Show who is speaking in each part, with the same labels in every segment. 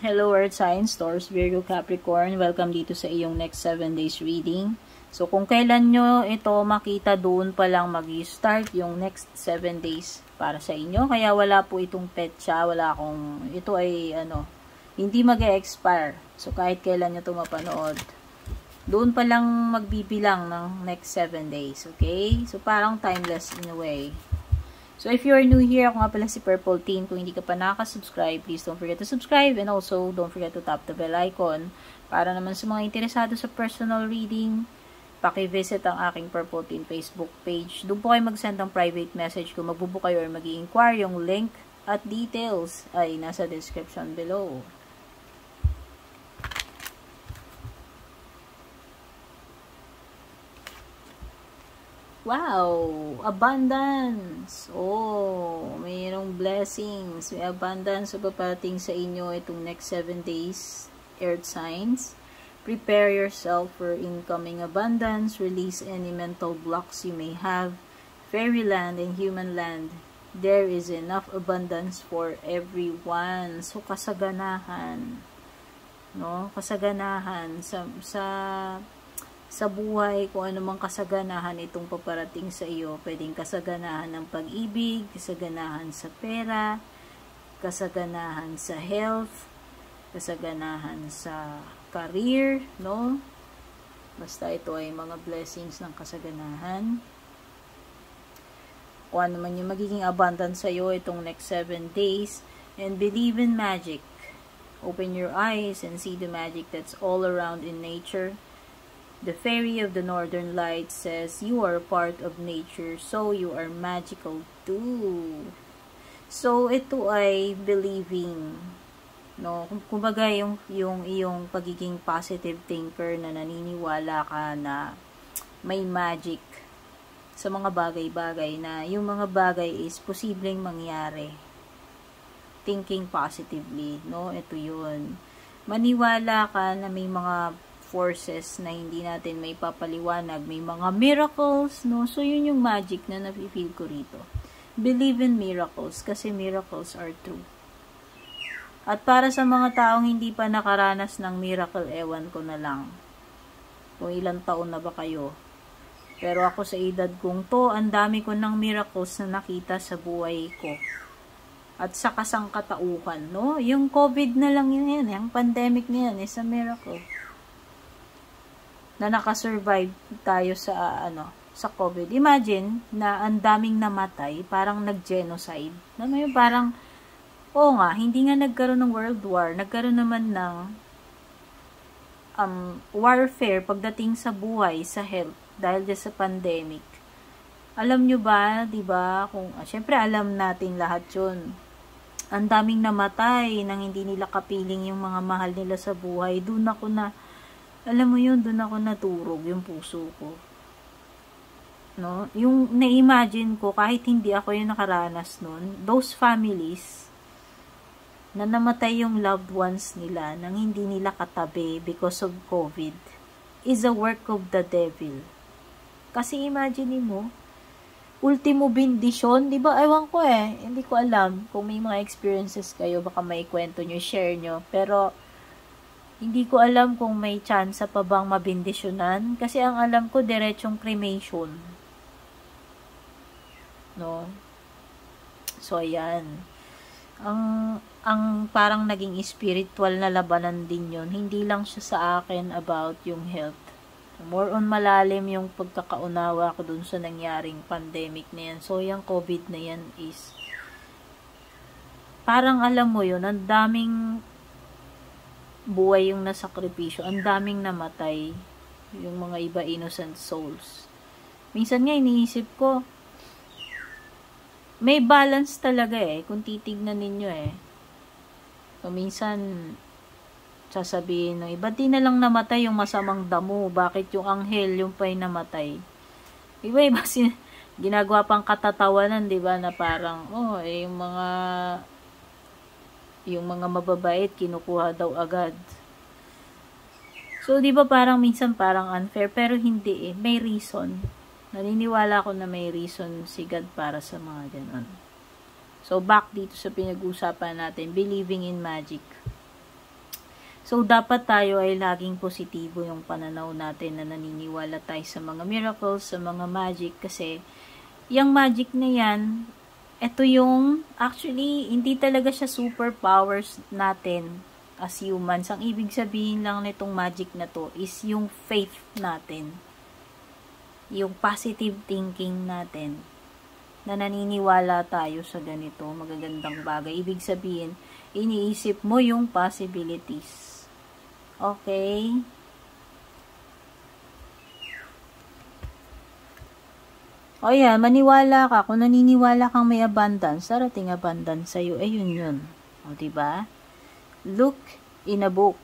Speaker 1: Hello Earth Signs, Taurus, Virgo, Capricorn. Welcome dito sa iyong next 7 days reading. So kung kailan nyo ito makita, doon pa lang mag-start yung next 7 days para sa inyo. Kaya wala po itong petsa, wala akong, ito ay hindi mag-expire. So kahit kailan nyo ito mapanood, doon pa lang magbibilang ng next 7 days. Okay? So parang timeless in a way. So, if you are new here, ako nga pala si Purple Teen. Kung hindi ka pa nakaka-subscribe, please don't forget to subscribe. And also, don't forget to tap the bell icon. Para naman sa mga interesado sa personal reading, paki-visit ang aking Purple Teen Facebook page. Doon po kayo mag-send ng private message kung magbubook kayo or mag-i-inquire. Yung link at details ay nasa description below. Wow! Abundance! Oh, mayroong blessings. May abundance sa papating sa inyo itong next 7 days, Earth signs. Prepare yourself for incoming abundance. Release any mental blocks you may have. Fairyland and human land. There is enough abundance for everyone. So, kasaganahan. No? Kasaganahan sa buhay, kung ano mang kasaganahan itong paparating sa iyo. Pwedeng kasaganahan ng pag-ibig, kasaganahan sa pera, kasaganahan sa health, kasaganahan sa career, no? Basta ito ay mga blessings ng kasaganahan. Kung ano man yung magiging abundance sa iyo itong next 7 days. And believe in magic. Open your eyes and see the magic that's all around in nature. The fairy of the northern lights says, you are part of nature, so you are magical too. So, ito ay believing, no? Kumbaga, yung iyong pagiging positive thinker na naniniwala ka na may magic sa mga bagay-bagay, na yung mga bagay is posibleng mangyari. Thinking positively, no? Ito yun. Maniwala ka na may mga forces na hindi natin may papaliwanag, may mga miracles, no? So, yun yung magic na nafe-feel ko rito. Believe in miracles, kasi miracles are true. At para sa mga taong hindi pa nakaranas ng miracle, ewan ko na lang kung ilang taon na ba kayo. Pero ako sa edad kong to, ang dami ko ng miracles na nakita sa buhay ko. At sa kasangkatauhan, no? Yung COVID na lang yun, yung pandemic na yan, is a miracle. Na nakasurvive tayo sa sa COVID. Imagine na ang daming namatay, parang nag-genocide. Ano yun, parang oo nga, hindi nga nagkaroon ng world war, nagkaroon naman ng warfare pagdating sa buhay, sa health, dahil sa pandemic. Alam nyo ba, 'di ba? Kung syempre alam natin lahat 'yun. Ang daming namatay nang hindi nila kapiling yung mga mahal nila sa buhay. Doon ako na, alam mo yun, doon ako naturog yung puso ko. No? Yung na-imagine ko, kahit hindi ako yung nakaranas nun, those families na namatay yung loved ones nila nang hindi nila katabi because of COVID is a work of the devil. Kasi imagine mo, ultimo bendisyon, di ba? Ewan ko hindi ko alam kung may mga experiences kayo, baka may kwento nyo, share nyo. Pero hindi ko alam kung may chance pa bang mabindisyonan. Kasi ang alam ko, diretsong cremation. No? So, ayan. Ang parang naging spiritual na labanan din yun. Hindi lang siya sa akin about yung health. More on malalim yung pagkakaunawa ko dun sa nangyaring pandemic na yan. So, yung COVID na yan is parang alam mo yun, ang daming buhay yung nasakripisyo, ang daming namatay, yung mga iba innocent souls. Minsan nga iniisip ko, may balance talaga kung titignan ninyo So, minsan sasabihin ng iba, di na lang namatay yung masamang damo, bakit yung anghel yung pa'y namatay? Iba-iba ginagawa pang katatawanan, di ba, na parang yung mga mababait, kinukuha daw agad. So, di ba parang minsan parang unfair, pero hindi may reason. Naniniwala ko na may reason si God para sa mga ganon. So, back dito sa pinag-usapan natin, believing in magic. So, dapat tayo ay laging positibo yung pananaw natin na naniniwala tayo sa mga miracles, sa mga magic, kasi yung magic na yan, ito yung, actually, hindi talaga siya superpowers natin as humans. Ang ibig sabihin lang nitong magic na to is yung faith natin. Yung positive thinking natin. Na naniniwala tayo sa ganito, magagandang bagay. Ibig sabihin, iniisip mo yung possibilities. Okay? O yan, maniwala ka. Kung naniniwala kang may abundance, darating abundance sa'yo. Ayun yun. O, diba? Look in a book.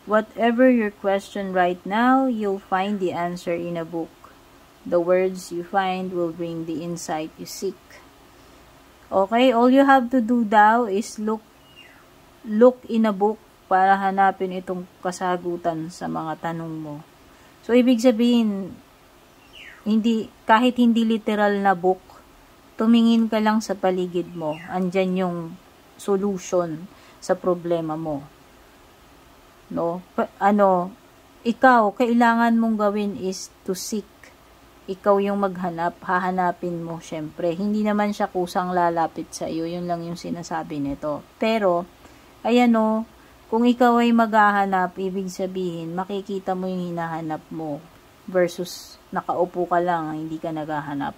Speaker 1: Whatever your question right now, you'll find the answer in a book. The words you find will bring the insight you seek. Okay? All you have to do now is look in a book para hanapin itong kasagutan sa mga tanong mo. So, ibig sabihin, kahit hindi literal na book, tumingin ka lang sa paligid mo. Andyan yung solution sa problema mo. No? Ikaw, kailangan mong gawin is to seek. Ikaw yung maghanap, hahanapin mo, syempre. Hindi naman siya kusang lalapit sa iyo, yun lang yung sinasabi nito. Pero, ayan o, kung ikaw ay maghahanap, ibig sabihin, makikita mo yung hinahanap mo versus nakaupo ka lang, hindi ka naghahanap.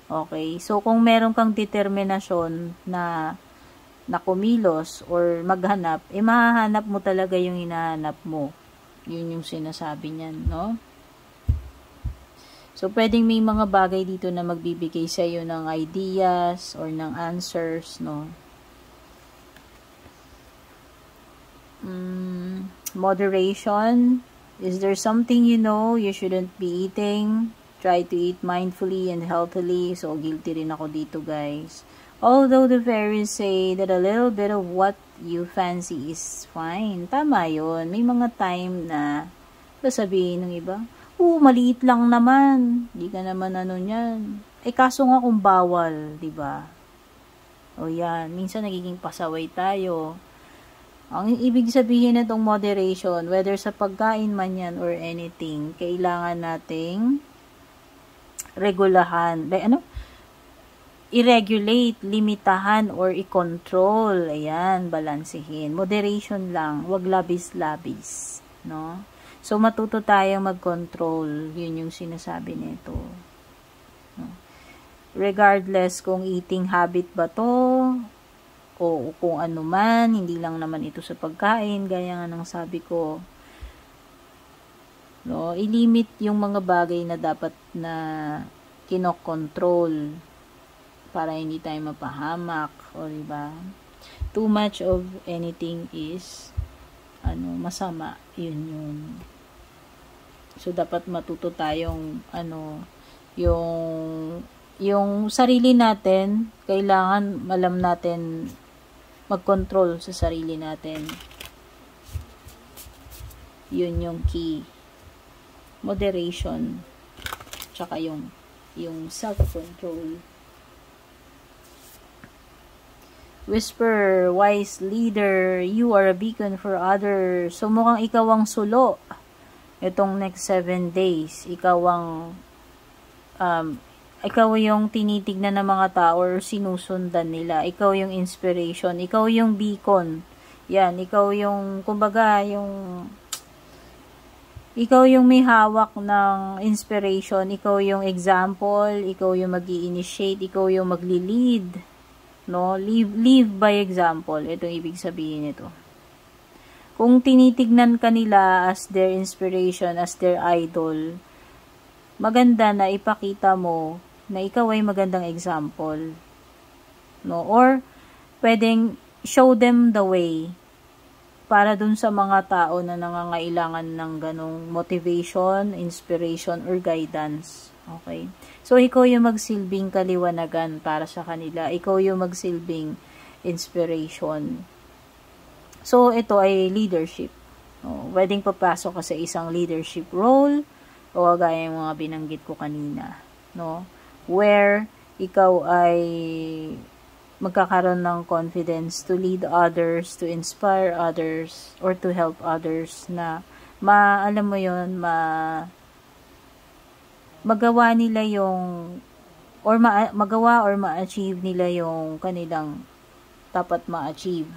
Speaker 1: Okay? So, kung meron kang determinasyon na kumilos or maghanap, mahahanap mo talaga yung hinahanap mo. Yun yung sinasabi niyan, no? So, pwedeng may mga bagay dito na magbibigay sa iyo ng ideas or ng answers, no? Moderation. Is there something you know you shouldn't be eating? Try to eat mindfully and healthily. So, guilty rin ako dito, guys. Although the fairies say that a little bit of what you fancy is fine. Tama yun. May mga time na sasabihin ng iba, maliit lang naman. Di ka naman ano niyan. Kaso nga kung bawal, di ba? O yan, minsan nagiging pasaway tayo. Ang ibig sabihin nitong moderation, whether sa pagkain man yan or anything, kailangan nating regulahan, i-regulate, limitahan, or i-control. Ayan, balansehin. Moderation lang, wag labis-labis, no? So, matuto tayong mag-control. Yun yung sinasabi nito. No? Regardless kung eating habit ba to, o kung ano man, hindi lang naman ito sa pagkain, gaya nga ng sabi ko. No? I-limit yung mga bagay na dapat na kinokontrol para hindi tayo mapahamak, o diba? Too much of anything is masama. Yun. So, dapat matuto tayong yung sarili natin, kailangan alam natin mag-control sa sarili natin. Yun yung key. Moderation. Tsaka yung self-control. Whisper, wise leader, you are a beacon for others. So, mukhang ikaw ang sulo. Itong next 7 days. Ikaw yung tinitignan ng mga tao or sinusundan nila. Ikaw yung inspiration. Ikaw yung beacon. Yan. Ikaw yung, kumbaga, ikaw yung may hawak ng inspiration. Ikaw yung example. Ikaw yung mag-i-initiate. Ikaw yung magli-lead. No? Live by example. Ito yung ibig sabihin nito. Kung tinitignan ka nila as their inspiration, as their idol, maganda na ipakita mo na ikaw ay magandang example. No? Or, pwedeng show them the way para dun sa mga tao na nangangailangan ng ganong motivation, inspiration, or guidance. Okay? So, ikaw yung magsilbing kaliwanagan para sa kanila. Ikaw yung magsilbing inspiration. So, ito ay leadership. No? Pwedeng papasok ka sa isang leadership role o gaya yung mga binanggit ko kanina. No? Where ikaw ay magkakaroon ng confidence to lead others, to inspire others, or to help others na alam mo yon, magawa nila yung or magawa or ma-achieve nila yung kanilang dapat ma-achieve.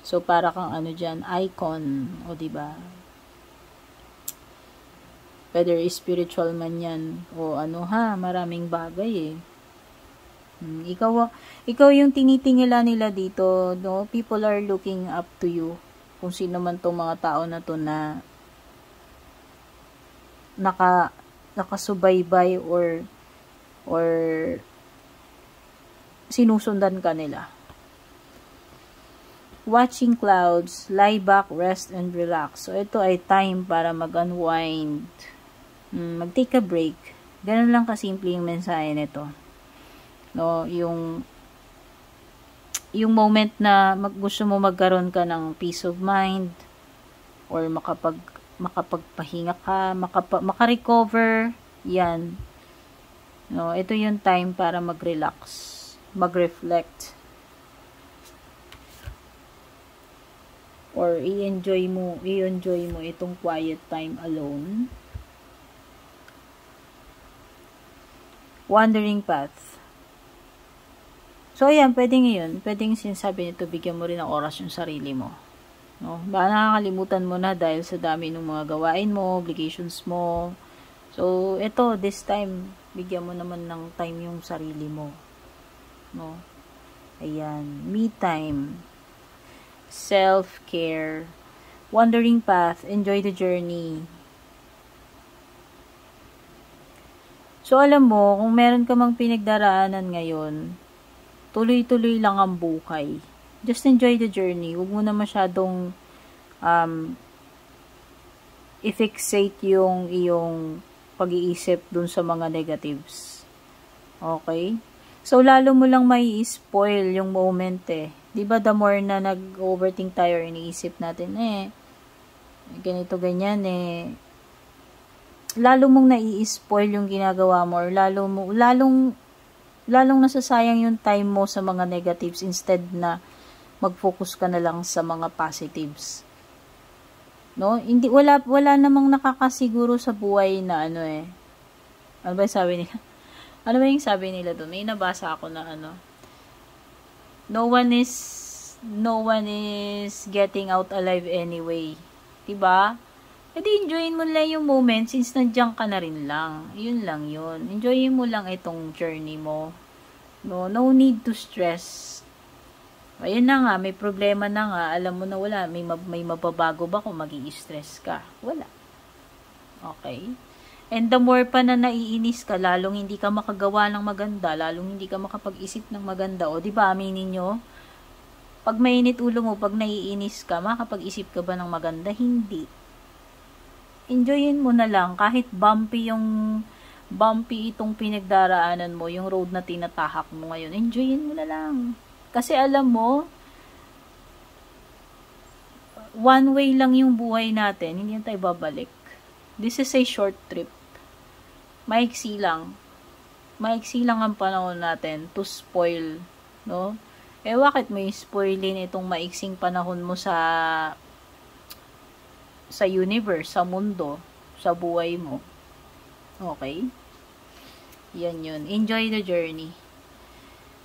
Speaker 1: So para kang ano diyan, icon, o di ba? Whether spiritual man 'yan o ano maraming bagay eh. Ikaw yung tinitingala nila dito, no? People are looking up to you. Kung sino man tong mga tao na to na nakasubaybay or sinusundan ka nila. Watching clouds, lie back, rest, and relax. So, ito ay time para mag-unwind. Mag-take a break. Ganun lang kasimple yung mensahe nito. No, yung moment na gusto mo magkaroon ka ng peace of mind or makapagpahinga ka, makarecover, yan. No, ito yung time para mag-relax, mag-reflect, or i-enjoy mo itong quiet time alone. Wandering path. So, ayan, pwedeng sinasabi nito, bigyan mo rin ng oras yung sarili mo. No? Baka nakakalimutan mo na dahil sa dami ng mga gawain mo, obligations mo. So, this time, bigyan mo naman ng time yung sarili mo. No? Ayan, me time. Self-care. Wandering path. Enjoy the journey. So, alam mo, kung meron ka mang pinagdaraanan ngayon, tuloy-tuloy lang ang buhay. Just enjoy the journey. Huwag mo na masyadong i-fixate yung iyong pag-iisip dun sa mga negatives. Okay? So, lalo mo lang mai-spoil yung moment eh. Diba, the more na nag-overthink tayo, iniisip natin, ganito, ganyan lalo mong nai-spoil yung ginagawa mo, or lalong nasasayang yung time mo sa mga negatives instead na mag-focus ka na lang sa mga positives. No? Wala namang nakakasiguro sa buhay na ano ba sabi nila? Ano ba yung sabi nila doon? May nabasa ako na no one is getting out alive anyway. Diba? Pwede enjoyin mo lang yung moment since nandiyan ka na rin lang. Yun lang yun. Enjoyin mo lang itong journey mo. No need to stress. Ayun na nga, may problema na nga. Alam mo na wala. May mababago ba kung magi-stress ka? Wala. Okay? And the more pa na naiinis ka, lalong hindi ka makagawa ng maganda, lalong hindi ka makapag-isip ng maganda. O, di ba, aminin nyo? Pag mainit ulo mo, pag naiinis ka, makapag-isip ka ba ng maganda? Hindi. Enjoyin mo na lang, kahit bumpy itong pinagdaraanan mo, yung road na tinatahak mo ngayon, enjoyin mo na lang. Kasi alam mo, one way lang yung buhay natin, hindi tayo babalik. This is a short trip. Maiksi lang ang panahon natin to spoil, no? Bakit may spoilin itong maiksing panahon mo sa universe, sa mundo, sa buhay mo? Okay? Yan yun. Enjoy the journey.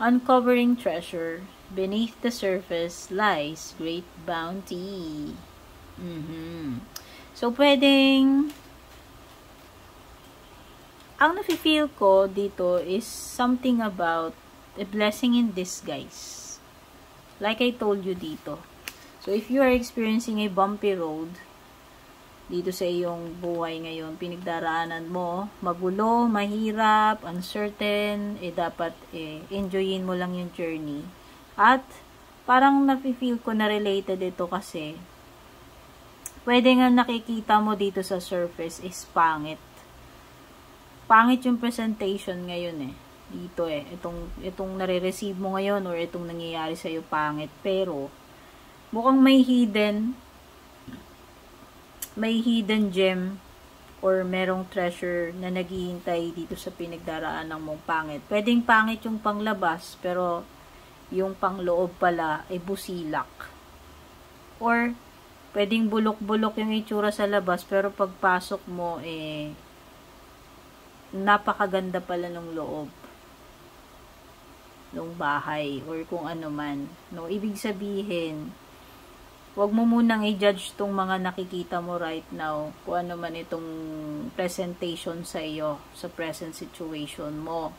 Speaker 1: Uncovering treasure. Beneath the surface lies great bounty. So, pwedeng ang nafe-feel ko dito is something about a blessing in disguise. Like I told you dito. So, if you are experiencing a bumpy road, dito sa iyong buhay ngayon, pinagdaraanan mo, magulo, mahirap, uncertain, dapat enjoyin mo lang yung journey. At parang nafe-feel ko na related ito kasi pwede nga nakikita mo dito sa surface is pangit. Pangit yung presentation ngayon dito itong nare-receive mo ngayon or itong nangyayari sa iyo pangit, pero mukhang may hidden gem or merong treasure na naghihintay dito sa pinagdaraanan mong pangit. Pwedeng pangit yung panglabas, pero yung pangloob pala ay busilak. Or, pwedeng bulok-bulok yung itsura sa labas, pero pagpasok mo, napakaganda pala ng loob ng bahay, or kung ano man. No, ibig sabihin, wag mo munang i-judge tong mga nakikita mo right now, kung ano man itong presentation sa iyo, sa present situation mo.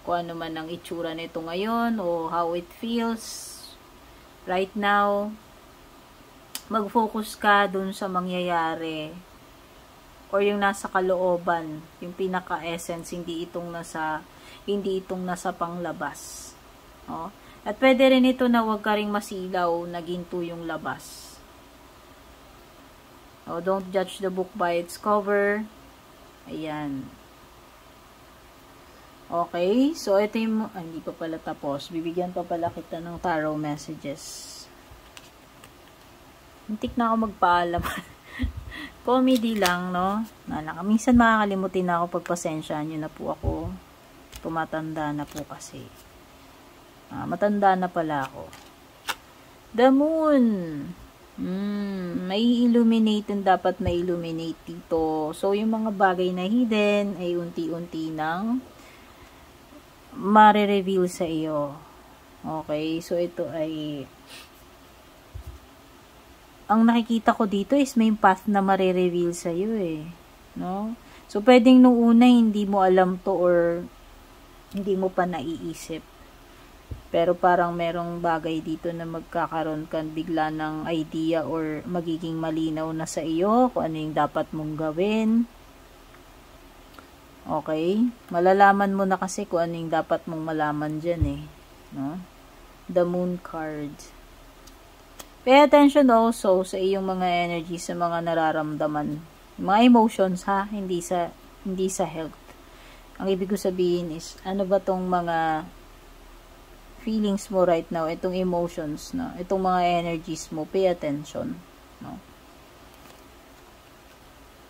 Speaker 1: Kung ano man ang itsura nito ngayon, o how it feels right now. Mag-focus ka dun sa mangyayari, or yung nasa kalooban, yung pinaka-essence, hindi itong nasa panglabas. Oh. At pwede rin ito na wag ka ring masilaw na ginto yung labas. Oh, don't judge the book by its cover. Ayan. Okay, so ito yung, hindi pa pala tapos. Bibigyan pa pala kita ng tarot messages. Hintik na ako magpaalam. Comedy lang, no? Minsan makakalimutin na ako, pagpasensyahan nyo na po ako. Tumatanda na po kasi. Matanda na pala ako. The moon. May illuminate and dapat may illuminate dito. So, yung mga bagay na hidden ay unti-unti nang mare-reveal sa iyo. Okay? So, ito ay ang nakikita ko dito is may path na mare-reveal sa iyo no? So, pwedeng nung una hindi mo alam to or hindi mo pa naiisip. Pero parang merong bagay dito na magkakaroon ka bigla ng idea or magiging malinaw na sa iyo kung ano yung dapat mong gawin. Okay? Malalaman mo na kasi kung ano yung dapat mong malaman dyan no? The Moon card. Pay attention also sa iyong mga energy, sa mga nararamdaman. Mga emotions hindi sa health. Ang ibig ko sabihin is, ano ba tong mga feelings mo right now, itong emotions, no? Itong mga energies mo, pay attention, no?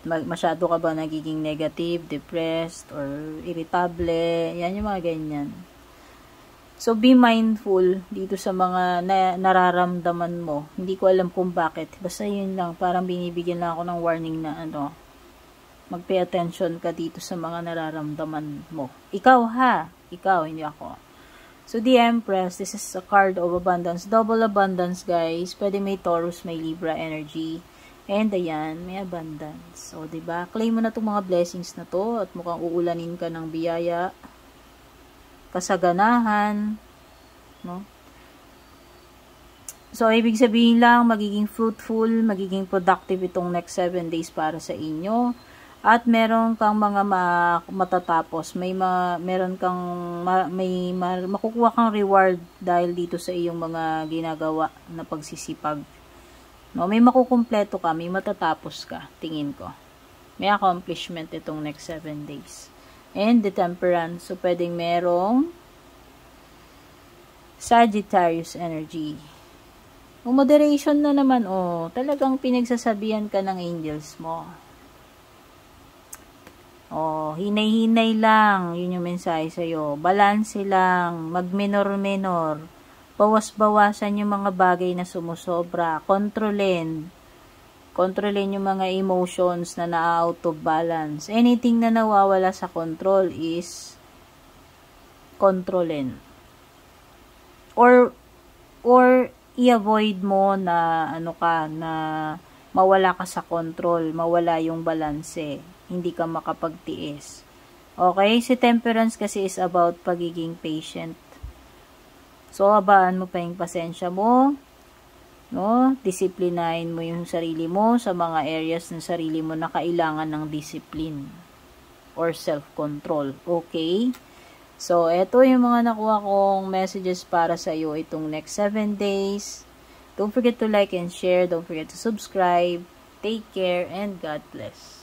Speaker 1: Masyado ka ba nagiging negative, depressed, or irritable? Yan yung mga ganyan. So, be mindful dito sa mga nararamdaman mo. Hindi ko alam kung bakit. Basta yun lang, parang binibigyan lang ako ng warning na mag-pay attention ka dito sa mga nararamdaman mo. Ikaw ikaw, hindi ako. So, the Empress, this is a card of abundance. Double abundance, guys. Pwede may Taurus, may Libra energy. And, ayan, may abundance. So, diba? Claim mo na itong mga blessings na to at mukhang uulanin ka ng biyaya, kasaganahan, no? So, ibig sabihin lang, magiging fruitful, magiging productive itong next 7 days para sa inyo. At meron kang mga matatapos. Makukuha kang reward dahil dito sa iyong mga ginagawa na pagsisipag. No, may makukumpleto ka, may matatapos ka, tingin ko. May accomplishment itong next 7 days. And the Temperance. So, pwedeng merong Sagittarius energy. Moderation na naman, talagang pinagsasabihan ka ng angels mo. Hinay-hinay lang, yun yung mensahe sa'yo. Balanse lang, mag-minor-minor. Bawas-bawasan yung mga bagay na sumusobra. Kontrolin yung mga emotions na na-out of balance. Anything na nawawala sa control is kontrolin. Or i-avoid mo na na mawala ka sa control, mawala yung balanse, hindi ka makapagtiis. Okay? Si Temperance kasi is about pagiging patient. So, abaan mo pa yung pasensya mo, no? Disiplinahin mo yung sarili mo sa mga areas ng sarili mo na kailangan ng discipline or self-control. Okay? So, eto yung mga nakuha kong messages para sa iyo itong next 7 days. Don't forget to like and share. Don't forget to subscribe. Take care and God bless.